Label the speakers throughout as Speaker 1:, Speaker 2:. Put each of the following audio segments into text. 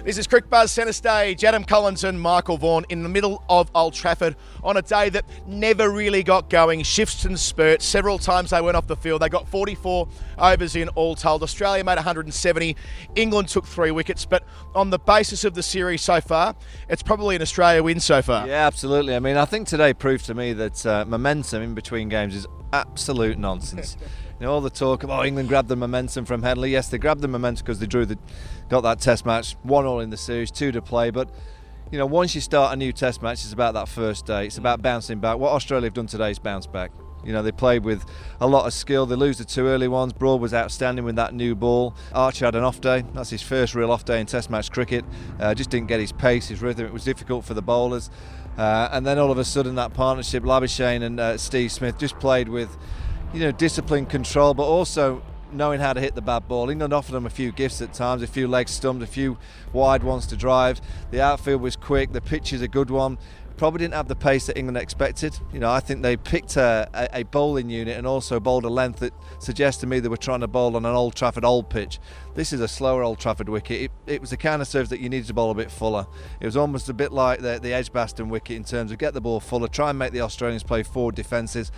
Speaker 1: This is Crick Buzz Centerstage. Adam Collins and Michael Vaughan in the middle of Old Trafford on a day that never really got going. Shifts and spurts. Several times they went off the field. They got 44 overs in all told. Australia made 170. England took 3 wickets. But on the basis of the series so far, it's probably an Australia win so far.
Speaker 2: Yeah, absolutely. I mean, I think today proved to me that momentum in between games is absolute nonsense. You know, all the talk of, England grabbed the momentum from Headley. Yes, they grabbed the momentum because they got that test match, 1-1 in the series, 2 to play. But, you know, once you start a new test match, it's about that first day. It's about bouncing back. What Australia have done today is bounce back. You know, they played with a lot of skill. They lose the 2 early ones. Broad was outstanding with that new ball. Archer had an off day. That's his first real off day in test match cricket. Just didn't get his pace, his rhythm. It was difficult for the bowlers. And then all of a sudden that partnership, Labuschagne and Steve Smith, just played with, you know, discipline, control, but also knowing how to hit the bad ball. England offered them a few gifts at times, a few legs stumped, a few wide ones to drive. The outfield was quick, the pitch is a good one. Probably didn't have the pace that England expected. You know, I think they picked a bowling unit and also bowled a length that suggests to me they were trying to bowl on an Old Trafford old pitch. This is a slower Old Trafford wicket. It was the kind of serves that you needed to bowl a bit fuller. It was almost a bit like the Edgbaston wicket in terms of get the ball fuller, try and make the Australians play forward defences.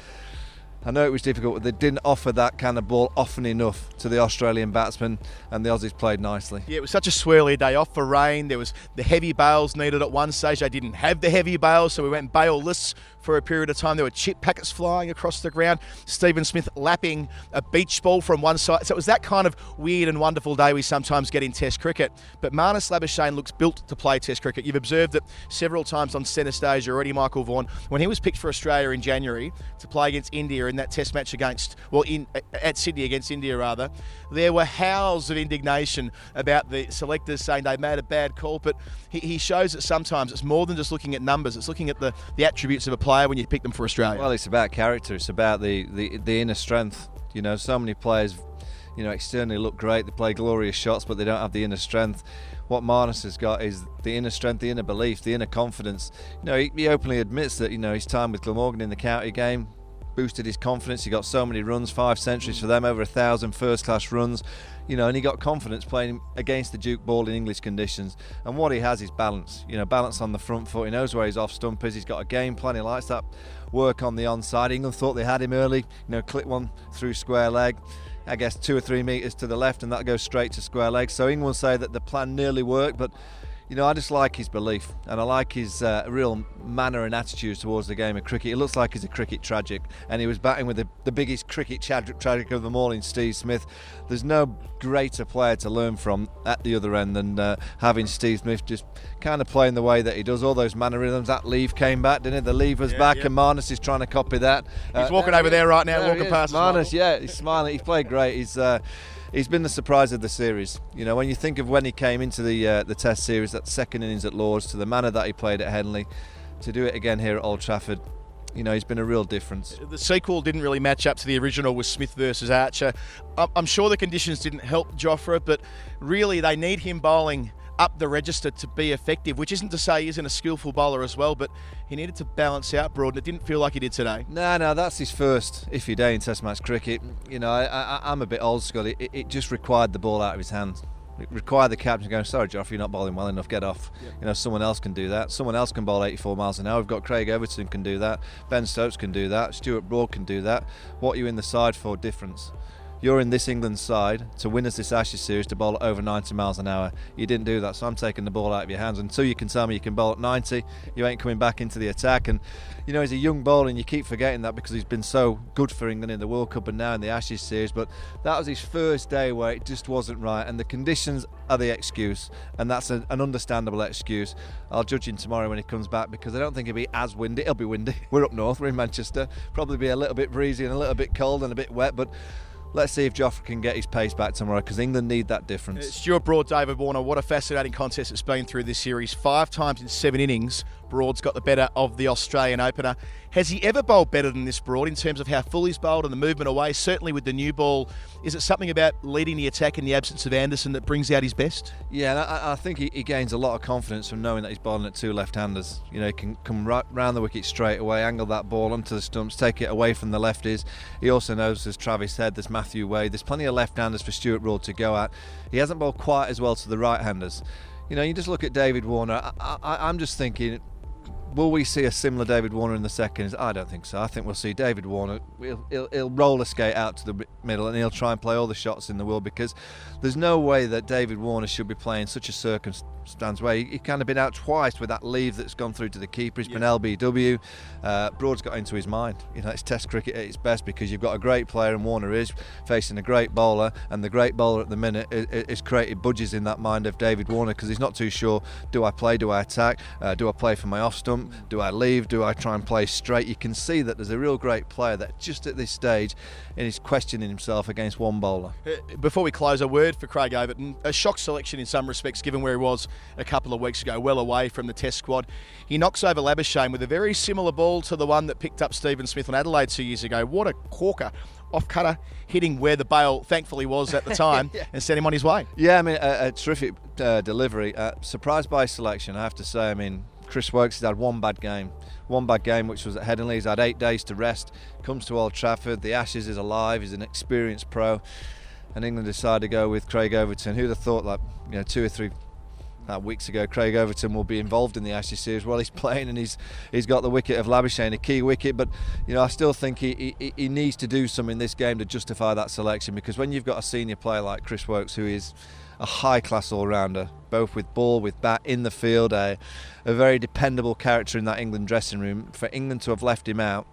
Speaker 2: I know it was difficult, but they didn't offer that kind of ball often enough to the Australian batsmen, and the Aussies played nicely. Yeah,
Speaker 1: it was such a swirly day off for rain. There was the heavy bails needed at one stage. They didn't have the heavy bails, so we went bailless for a period of time. There were chip packets flying across the ground. Stephen Smith lapping a beach ball from one side. So it was that kind of weird and wonderful day we sometimes get in Test cricket. But Marnus Labuschagne looks built to play Test cricket. You've observed that several times on centre stage already, Michael Vaughan, when he was picked for Australia in January to play against India in that Test match at Sydney against India rather, there were howls of indignation about the selectors saying they made a bad call. But he shows that sometimes it's more than just looking at numbers. It's looking at the attributes of a player when you pick them for Australia.
Speaker 2: Well, it's about character. It's about the inner strength. You know, so many players, you know, externally look great. They play glorious shots, but they don't have the inner strength. What Marnus has got is the inner strength, the inner belief, the inner confidence. You know, he openly admits that, you know, his time with Glamorgan in the county game boosted his confidence. He got so many runs, 5 centuries for them, over 1,000 first-class runs. You know, and he got confidence playing against the Duke ball in English conditions. And what he has is balance. You know, balance on the front foot. He knows where his off stump is. He's got a game plan. He likes that work on the onside. England thought they had him early. You know, clip one through square leg. I guess 2 or 3 metres to the left, and that goes straight to square leg. So England say that the plan nearly worked, but you know, I just like his belief, and I like his real manner and attitude towards the game of cricket. It looks like he's a cricket tragic, and he was batting with the biggest cricket tragic of them all in Steve Smith. There's no greater player to learn from at the other end than having Steve Smith just kind of playing the way that he does. All those mannerisms. That leave came back, didn't it? The leave was back, and Marnus is trying to copy that.
Speaker 1: He's walking over there right now, walking past
Speaker 2: Marnus. Yeah, he's smiling. He's played great. He's been the surprise of the series. You know, when you think of when he came into the Test series, that second innings at Lords, to the manner that he played at Henley, to do it again here at Old Trafford, you know, he's been a real difference.
Speaker 1: The sequel didn't really match up to the original with Smith versus Archer. I'm sure the conditions didn't help Jofra, but really they need him bowling up the register to be effective, which isn't to say he isn't a skillful bowler as well, but he needed to balance out Broad, and it didn't feel like he did today.
Speaker 2: No, that's his first iffy day in Test match cricket. You know, I'm a bit old school. It just required the ball out of his hands. It required the captain going, sorry, Joff, you're not bowling well enough, get off. Yep. You know, someone else can do that. Someone else can bowl 84 miles an hour. We've got Craig Everton can do that. Ben Stokes can do that. Stuart Broad can do that. What are you in the side for difference? You're in this England side to win us this Ashes series to bowl at over 90 miles an hour. You didn't do that, so I'm taking the ball out of your hands. Until you can tell me you can bowl at 90, you ain't coming back into the attack. And you know, he's a young bowler, and you keep forgetting that because he's been so good for England in the World Cup and now in the Ashes series. But that was his first day where it just wasn't right, and the conditions are the excuse, and that's an understandable excuse. I'll judge him tomorrow when he comes back, because I don't think it'll be as windy. It'll be windy. We're up north, we're in Manchester. Probably be a little bit breezy and a little bit cold and a bit wet, but let's see if Jofra can get his pace back tomorrow, because England need that difference.
Speaker 1: Stuart Broad, David Warner, what a fascinating contest it's been through this series. 5 times in 7 innings, Broad's got the better of the Australian opener. Has he ever bowled better than this, Broad, in terms of how full he's bowled and the movement away? Certainly with the new ball. Is it something about leading the attack in the absence of Anderson that brings out his best?
Speaker 2: Yeah, and I think he gains a lot of confidence from knowing that he's bowling at 2 left-handers. You know, he can come right round the wicket straight away, angle that ball onto the stumps, take it away from the lefties. He also knows, as Travis said, there's Matthew Wade. There's plenty of left-handers for Stuart Broad to go at. He hasn't bowled quite as well to the right-handers. You just look at David Warner. I'm just thinking, will we see a similar David Warner in the seconds? I don't think so. I think we'll see David Warner. He'll roller skate out to the middle and he'll try and play all the shots in the world, because there's no way that David Warner should be playing such a circumstance where he kind of been out twice with that leave that's gone through to the keeper. He's been LBW. Broad's got into his mind. It's Test cricket at its best, because you've got a great player, and Warner is facing a great bowler, and the great bowler at the minute is created budges in that mind of David Warner, because he's not too sure, do I play, do I attack, do I play for my off stump, do I leave, do I try and play straight? You can see that there's a real great player that just at this stage is questioning himself against one bowler.
Speaker 1: Before we close, a word for Craig Overton. A shock selection in some respects, given where he was a couple of weeks ago, well away from the Test squad. He knocks over Labuschagne with a very similar ball to the one that picked up Stephen Smith on Adelaide 2 years ago. What a corker. Off cutter, hitting where the bail thankfully was at the time, yeah, and sent him on his way.
Speaker 2: Yeah, a terrific delivery. Surprised by his selection, I have to say. Chris Woakes has had one bad game, which was at Headingley. He's had 8 days to rest, comes to Old Trafford, the Ashes is alive, he's an experienced pro, and England decided to go with Craig Overton. Who'd have thought 2 or 3 weeks ago Craig Overton will be involved in the Ashes series? Well, he's playing, and he's got the wicket of Labuschagne, a key wicket, but I still think he needs to do something in this game to justify that selection, because when you've got a senior player like Chris Woakes, who is a high-class all-rounder, both with ball, with bat, in the field, a very dependable character in that England dressing room, for England to have left him out,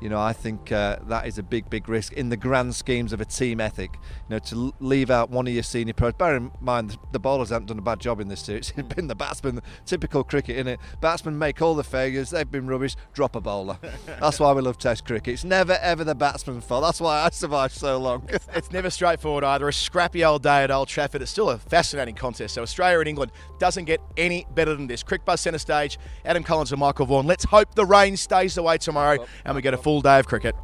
Speaker 2: I think that is a big risk in the grand schemes of a team ethic. To leave out one of your senior pros. Bear in mind, the bowlers haven't done a bad job in this series. It's been the batsmen. Typical cricket, innit? Batsmen make all the failures. They've been rubbish. Drop a bowler. That's why we love Test cricket. It's never ever the batsman's fault. That's why I survived so long.
Speaker 1: It's never straightforward either. A scrappy old day at Old Trafford. It's still a fascinating contest. So Australia and England doesn't get any better than this. Crick Buzz Centerstage. Adam Collins and Michael Vaughan. Let's hope the rain stays away tomorrow and we get a full day of cricket.